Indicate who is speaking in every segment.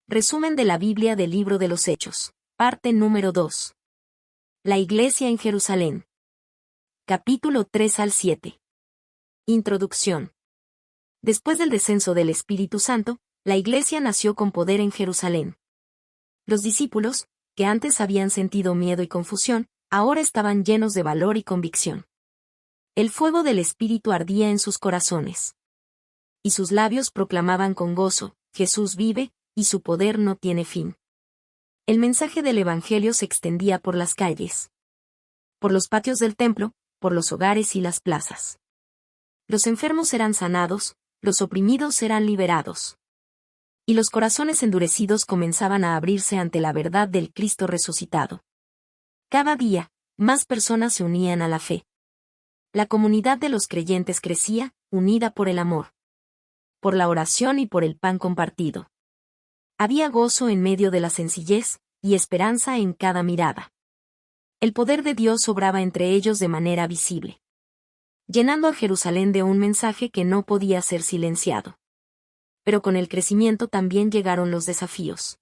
Speaker 1: Resumen de la Biblia del Libro de los Hechos. Parte número 2. La Iglesia en Jerusalén. Capítulo 3 al 7. Introducción. Después del descenso del Espíritu Santo, la Iglesia nació con poder en Jerusalén. Los discípulos, que antes habían sentido miedo y confusión, ahora estaban llenos de valor y convicción. El fuego del Espíritu ardía en sus corazones. Y sus labios proclamaban con gozo: Jesús vive, y su poder no tiene fin. El mensaje del Evangelio se extendía por las calles, por los patios del templo, por los hogares y las plazas. Los enfermos eran sanados, los oprimidos eran liberados. Y los corazones endurecidos comenzaban a abrirse ante la verdad del Cristo resucitado. Cada día, más personas se unían a la fe. La comunidad de los creyentes crecía, unida por el amor, por la oración y por el pan compartido. Había gozo en medio de la sencillez, y esperanza en cada mirada. El poder de Dios obraba entre ellos de manera visible, llenando a Jerusalén de un mensaje que no podía ser silenciado. Pero con el crecimiento también llegaron los desafíos.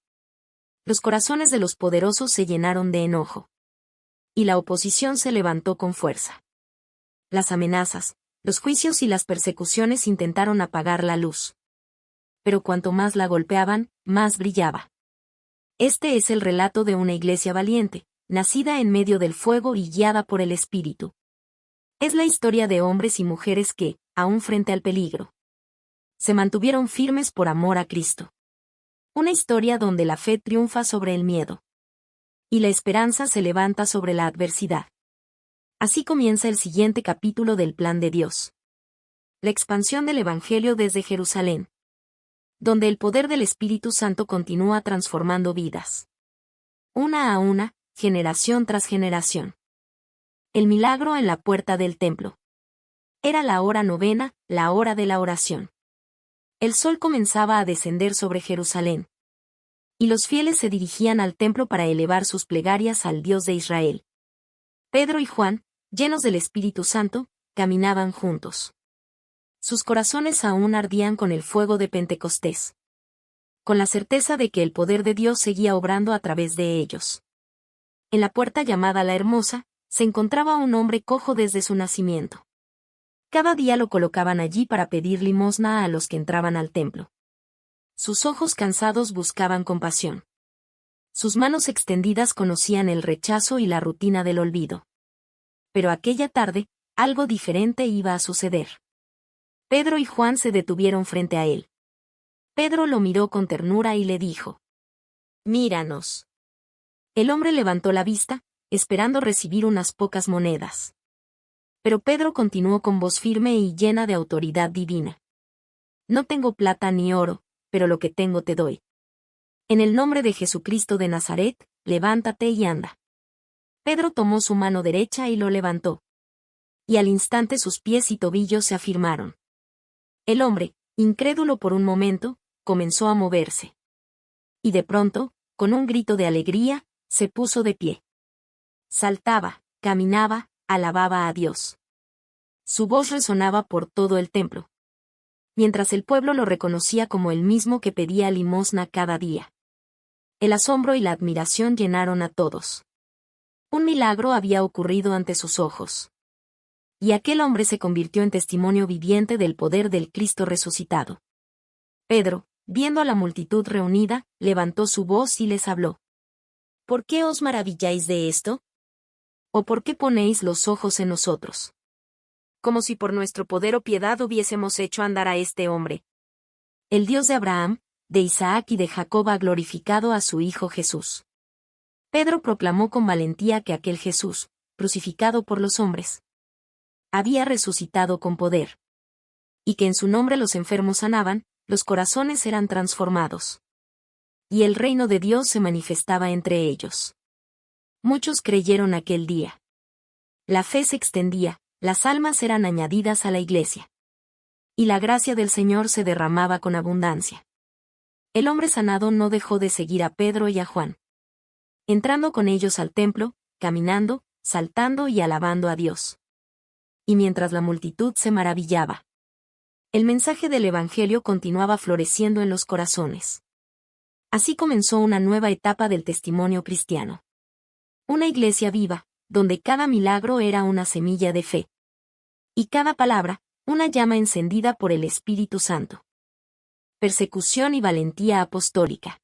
Speaker 1: Los corazones de los poderosos se llenaron de enojo. Y la oposición se levantó con fuerza. Las amenazas, los juicios y las persecuciones intentaron apagar la luz. Pero cuanto más la golpeaban, más brillaba. Este es el relato de una iglesia valiente, nacida en medio del fuego y guiada por el Espíritu. Es la historia de hombres y mujeres que, aún frente al peligro, se mantuvieron firmes por amor a Cristo. Una historia donde la fe triunfa sobre el miedo. Y la esperanza se levanta sobre la adversidad. Así comienza el siguiente capítulo del plan de Dios. La expansión del Evangelio desde Jerusalén, donde el poder del Espíritu Santo continúa transformando vidas. Una a una, generación tras generación. El milagro en la puerta del templo. Era la hora novena, la hora de la oración. El sol comenzaba a descender sobre Jerusalén. Y los fieles se dirigían al templo para elevar sus plegarias al Dios de Israel. Pedro y Juan, llenos del Espíritu Santo, caminaban juntos. Sus corazones aún ardían con el fuego de Pentecostés, con la certeza de que el poder de Dios seguía obrando a través de ellos. En la puerta llamada La Hermosa, se encontraba un hombre cojo desde su nacimiento. Cada día lo colocaban allí para pedir limosna a los que entraban al templo. Sus ojos cansados buscaban compasión. Sus manos extendidas conocían el rechazo y la rutina del olvido. Pero aquella tarde, algo diferente iba a suceder. Pedro y Juan se detuvieron frente a él. Pedro lo miró con ternura y le dijo: «Míranos». El hombre levantó la vista, esperando recibir unas pocas monedas. Pero Pedro continuó con voz firme y llena de autoridad divina: «No tengo plata ni oro, pero lo que tengo te doy. En el nombre de Jesucristo de Nazaret, levántate y anda». Pedro tomó su mano derecha y lo levantó. Y al instante sus pies y tobillos se afirmaron. El hombre, incrédulo por un momento, comenzó a moverse. Y de pronto, con un grito de alegría, se puso de pie. Saltaba, caminaba, alababa a Dios. Su voz resonaba por todo el templo, mientras el pueblo lo reconocía como el mismo que pedía limosna cada día. El asombro y la admiración llenaron a todos. Un milagro había ocurrido ante sus ojos. Y aquel hombre se convirtió en testimonio viviente del poder del Cristo resucitado. Pedro, viendo a la multitud reunida, levantó su voz y les habló: «¿Por qué os maravilláis de esto? ¿O por qué ponéis los ojos en nosotros? Como si por nuestro poder o piedad hubiésemos hecho andar a este hombre. El Dios de Abraham, de Isaac y de Jacob ha glorificado a su Hijo Jesús». Pedro proclamó con valentía que aquel Jesús, crucificado por los hombres, había resucitado con poder. Y que en su nombre los enfermos sanaban, los corazones eran transformados. Y el reino de Dios se manifestaba entre ellos. Muchos creyeron aquel día. La fe se extendía, las almas eran añadidas a la iglesia. Y la gracia del Señor se derramaba con abundancia. El hombre sanado no dejó de seguir a Pedro y a Juan, entrando con ellos al templo, caminando, saltando y alabando a Dios. Y mientras la multitud se maravillaba, el mensaje del Evangelio continuaba floreciendo en los corazones. Así comenzó una nueva etapa del testimonio cristiano. Una iglesia viva, donde cada milagro era una semilla de fe. Y cada palabra, una llama encendida por el Espíritu Santo. Persecución y valentía apostólica.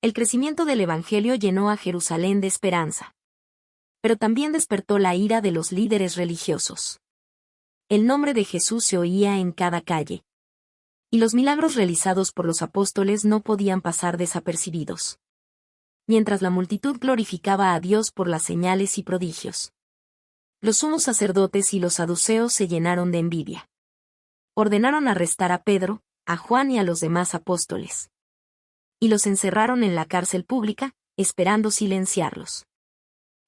Speaker 1: El crecimiento del Evangelio llenó a Jerusalén de esperanza. Pero también despertó la ira de los líderes religiosos. El nombre de Jesús se oía en cada calle. Y los milagros realizados por los apóstoles no podían pasar desapercibidos. Mientras la multitud glorificaba a Dios por las señales y prodigios. Los sumos sacerdotes y los saduceos se llenaron de envidia. Ordenaron arrestar a Pedro, a Juan y a los demás apóstoles. Y los encerraron en la cárcel pública, esperando silenciarlos.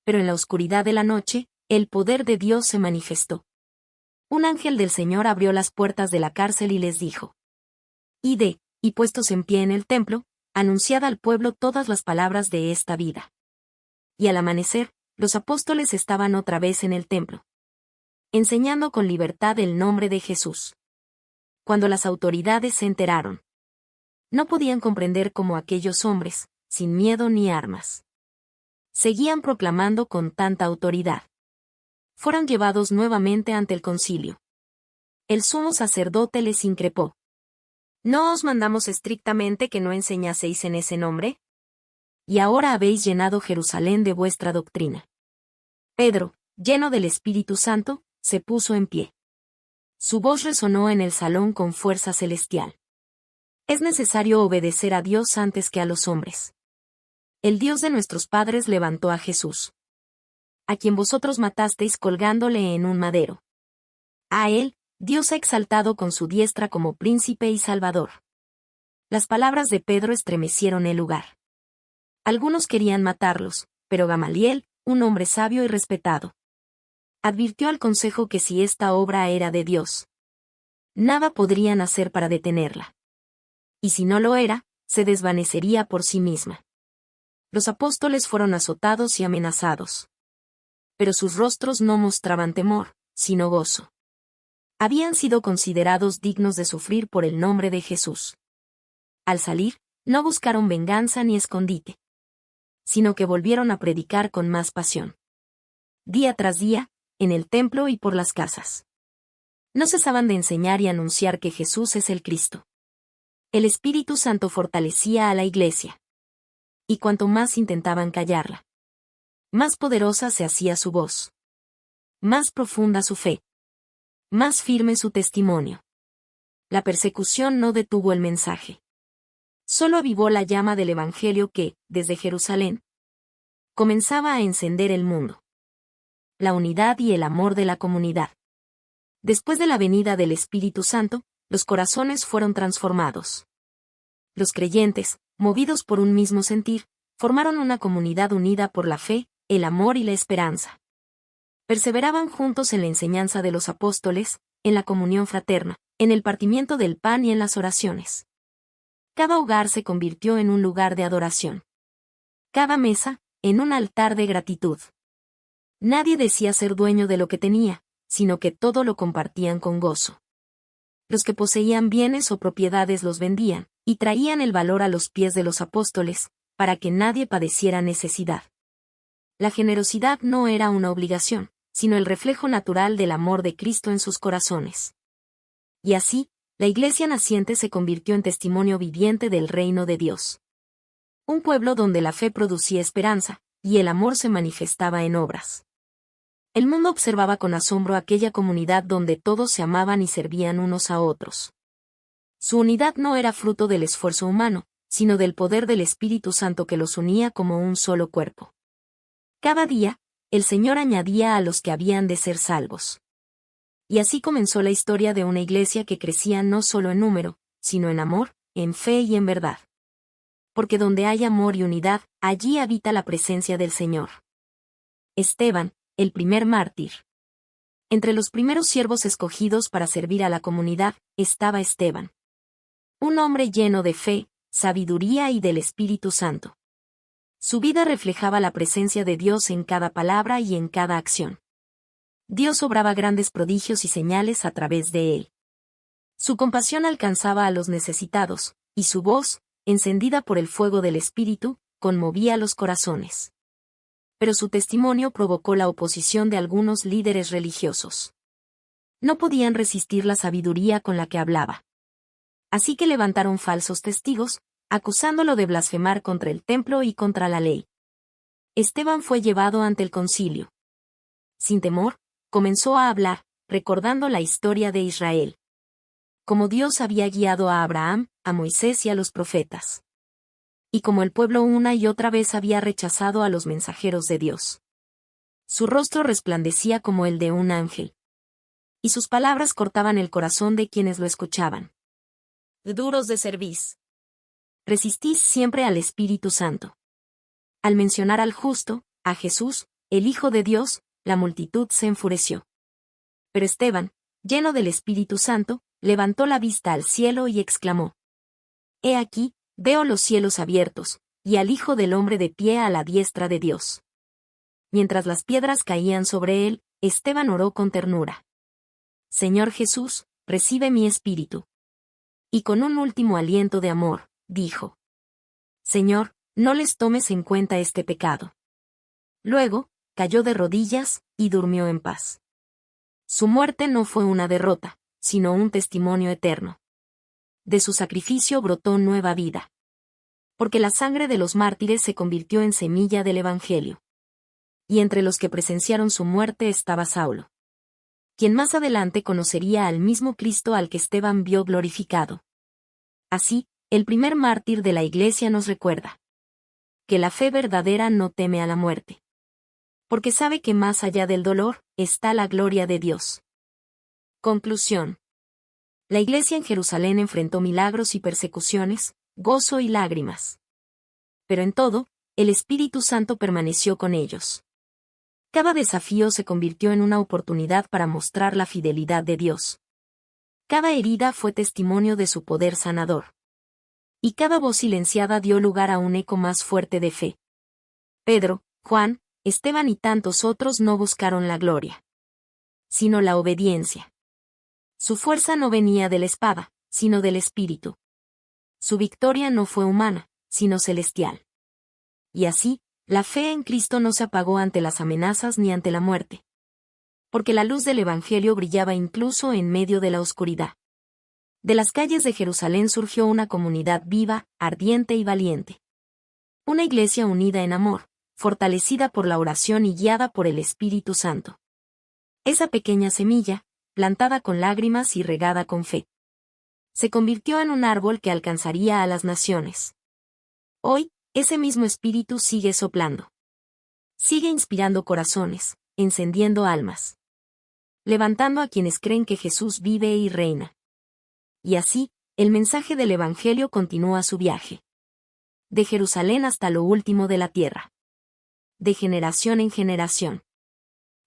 Speaker 1: Pero en la oscuridad de la noche, el poder de Dios se manifestó. Un ángel del Señor abrió las puertas de la cárcel y les dijo: Id, y puestos en pie en el templo, anunciad al pueblo todas las palabras de esta vida. Y al amanecer, los apóstoles estaban otra vez en el templo, enseñando con libertad el nombre de Jesús. Cuando las autoridades se enteraron, no podían comprender cómo aquellos hombres, sin miedo ni armas, seguían proclamando con tanta autoridad. Fueron llevados nuevamente ante el concilio. El sumo sacerdote les increpó: ¿No os mandamos estrictamente que no enseñaseis en ese nombre? Y ahora habéis llenado Jerusalén de vuestra doctrina. Pedro, lleno del Espíritu Santo, se puso en pie. Su voz resonó en el salón con fuerza celestial. Es necesario obedecer a Dios antes que a los hombres. El Dios de nuestros padres levantó a Jesús, a quien vosotros matasteis colgándole en un madero. A él, Dios ha exaltado con su diestra como príncipe y salvador. Las palabras de Pedro estremecieron el lugar. Algunos querían matarlos, pero Gamaliel, un hombre sabio y respetado, advirtió al consejo que si esta obra era de Dios, nada podrían hacer para detenerla. Y si no lo era, se desvanecería por sí misma. Los apóstoles fueron azotados y amenazados. Pero sus rostros no mostraban temor, sino gozo. Habían sido considerados dignos de sufrir por el nombre de Jesús. Al salir, no buscaron venganza ni escondite, sino que volvieron a predicar con más pasión. Día tras día, en el templo y por las casas. No cesaban de enseñar y anunciar que Jesús es el Cristo. El Espíritu Santo fortalecía a la iglesia. Y cuanto más intentaban callarla, más poderosa se hacía su voz. Más profunda su fe. Más firme su testimonio. La persecución no detuvo el mensaje. Solo avivó la llama del Evangelio que, desde Jerusalén, comenzaba a encender el mundo. La unidad y el amor de la comunidad. Después de la venida del Espíritu Santo, los corazones fueron transformados. Los creyentes, movidos por un mismo sentir, formaron una comunidad unida por la fe, el amor y la esperanza. Perseveraban juntos en la enseñanza de los apóstoles, en la comunión fraterna, en el partimiento del pan y en las oraciones. Cada hogar se convirtió en un lugar de adoración. Cada mesa, en un altar de gratitud. Nadie decía ser dueño de lo que tenía, sino que todo lo compartían con gozo. Los que poseían bienes o propiedades los vendían, y traían el valor a los pies de los apóstoles, para que nadie padeciera necesidad. La generosidad no era una obligación, sino el reflejo natural del amor de Cristo en sus corazones. Y así, la iglesia naciente se convirtió en testimonio viviente del reino de Dios. Un pueblo donde la fe producía esperanza, y el amor se manifestaba en obras. El mundo observaba con asombro aquella comunidad donde todos se amaban y servían unos a otros. Su unidad no era fruto del esfuerzo humano, sino del poder del Espíritu Santo que los unía como un solo cuerpo. Cada día, el Señor añadía a los que habían de ser salvos. Y así comenzó la historia de una iglesia que crecía no solo en número, sino en amor, en fe y en verdad. Porque donde hay amor y unidad, allí habita la presencia del Señor. Esteban, el primer mártir. Entre los primeros siervos escogidos para servir a la comunidad, estaba Esteban. Un hombre lleno de fe, sabiduría y del Espíritu Santo. Su vida reflejaba la presencia de Dios en cada palabra y en cada acción. Dios obraba grandes prodigios y señales a través de él. Su compasión alcanzaba a los necesitados, y su voz, encendida por el fuego del Espíritu, conmovía los corazones. Pero su testimonio provocó la oposición de algunos líderes religiosos. No podían resistir la sabiduría con la que hablaba. Así que levantaron falsos testigos, acusándolo de blasfemar contra el templo y contra la ley. Esteban fue llevado ante el concilio. Sin temor, comenzó a hablar, recordando la historia de Israel. Como Dios había guiado a Abraham, a Moisés y a los profetas. Y como el pueblo una y otra vez había rechazado a los mensajeros de Dios. Su rostro resplandecía como el de un ángel. Y sus palabras cortaban el corazón de quienes lo escuchaban. Duros de cerviz. Resistís siempre al Espíritu Santo. Al mencionar al justo, a Jesús, el Hijo de Dios, la multitud se enfureció. Pero Esteban, lleno del Espíritu Santo, levantó la vista al cielo y exclamó: He aquí, veo los cielos abiertos, y al Hijo del Hombre de pie a la diestra de Dios. Mientras las piedras caían sobre él, Esteban oró con ternura: Señor Jesús, recibe mi espíritu. Y con un último aliento de amor, dijo: Señor, no les tomes en cuenta este pecado. Luego, cayó de rodillas, y durmió en paz. Su muerte no fue una derrota, sino un testimonio eterno. De su sacrificio brotó nueva vida. Porque la sangre de los mártires se convirtió en semilla del Evangelio. Y entre los que presenciaron su muerte estaba Saulo, quien más adelante conocería al mismo Cristo al que Esteban vio glorificado. Así, el primer mártir de la Iglesia nos recuerda que la fe verdadera no teme a la muerte, porque sabe que más allá del dolor está la gloria de Dios. Conclusión. La Iglesia en Jerusalén enfrentó milagros y persecuciones, gozo y lágrimas. Pero en todo, el Espíritu Santo permaneció con ellos. Cada desafío se convirtió en una oportunidad para mostrar la fidelidad de Dios. Cada herida fue testimonio de su poder sanador. Y cada voz silenciada dio lugar a un eco más fuerte de fe. Pedro, Juan, Esteban y tantos otros no buscaron la gloria, sino la obediencia. Su fuerza no venía de la espada, sino del Espíritu. Su victoria no fue humana, sino celestial. Y así, la fe en Cristo no se apagó ante las amenazas ni ante la muerte. Porque la luz del Evangelio brillaba incluso en medio de la oscuridad. De las calles de Jerusalén surgió una comunidad viva, ardiente y valiente. Una iglesia unida en amor, fortalecida por la oración y guiada por el Espíritu Santo. Esa pequeña semilla, plantada con lágrimas y regada con fe, se convirtió en un árbol que alcanzaría a las naciones. Hoy, ese mismo espíritu sigue soplando. Sigue inspirando corazones, encendiendo almas. Levantando a quienes creen que Jesús vive y reina. Y así, el mensaje del Evangelio continúa su viaje. De Jerusalén hasta lo último de la tierra. De generación en generación.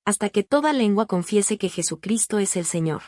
Speaker 1: Hasta que toda lengua confiese que Jesucristo es el Señor.